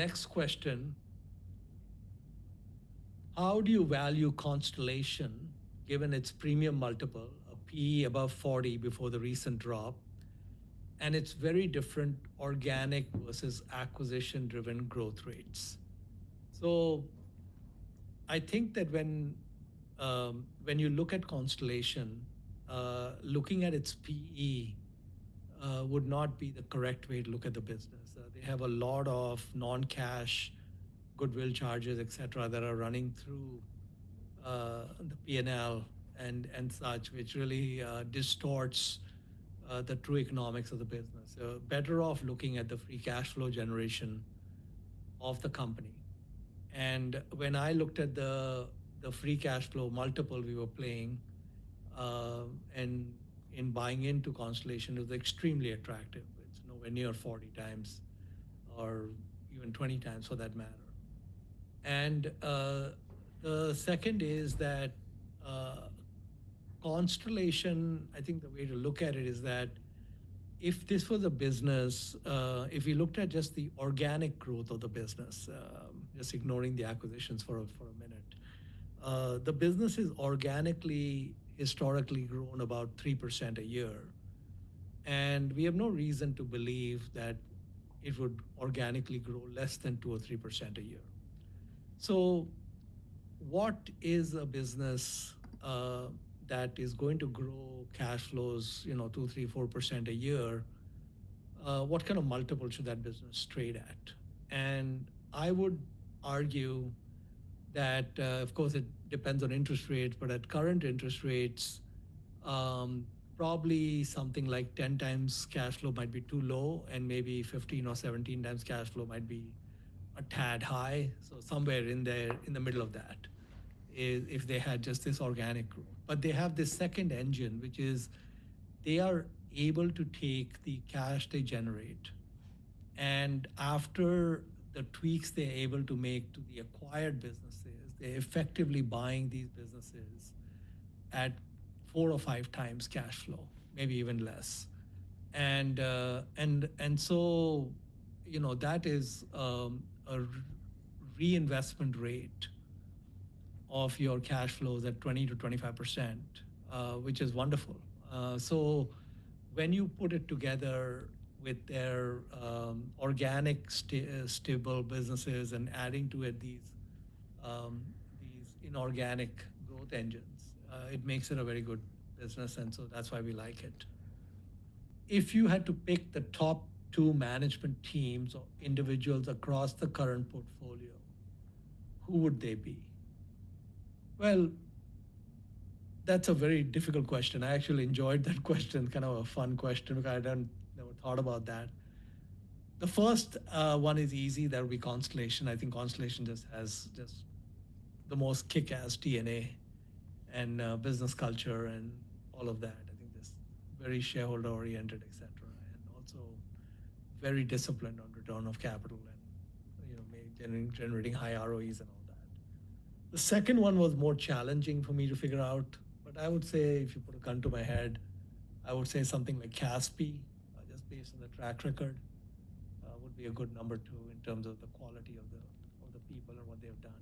Next question, how do you value Constellation given its premium multiple, a PE above 40 before the recent drop, and its very different organic versus acquisition-driven growth rates? So I think that when you look at Constellation, looking at its PE would not be the correct way to look at the business. They have a lot of non-cash goodwill charges, et cetera, that are running through the P&L and such, which really distorts the true economics of the business. So better off looking at the free cash flow generation of the company. And when I looked at the free cash flow multiple we were playing, and in buying into Constellation, it was extremely attractive. It's nowhere near 40 times or even 20 times for that matter. And the second is that Constellation, I think the way to look at it is that if this was a business, if we looked at just the organic growth of the business, just ignoring the acquisitions for a minute, the business is organically, historically grown about 3% a year. And we have no reason to believe that it would organically grow less than 2 or 3% a year. So what is a business that is going to grow cash flows, 2, 3, 4% a year? What kind of multiple should that business trade at? And I would argue that, of course, it depends on interest rates, but at current interest rates, probably something like 10 times cash flow might be too low, and maybe 15 or 17 times cash flow might be a tad high. So somewhere in there, in the middle of that, is if they had just this organic growth. But they have this second engine, which is they are able to take the cash they generate, and after the tweaks they're able to make to the acquired businesses, they're effectively buying these businesses at 4 or 5 times cash flow, maybe even less. And so, that is a reinvestment rate of your cash flows at 20 to 25%, which is wonderful. So when you put it together with their organic stable businesses and adding to it these inorganic growth engines, it makes it a very good business, and so that's why we like it. If you had to pick the top 2 management teams or individuals across the current portfolio, who would they be? Well, that's a very difficult question. I actually enjoyed that question, kind of a fun question, because I never thought about that. The first one is easy, that would be Constellation. I think Constellation just has the most kick-ass DNA and business culture and all of that. I think just very shareholder-oriented, et cetera, and also very disciplined on return of capital and generating high ROEs and all that. The second one was more challenging for me to figure out, but I would say, if you put a gun to my head, I would say something like Caspi, just based on the track record, would be a good number 2 in terms of the quality of the people and what they've done.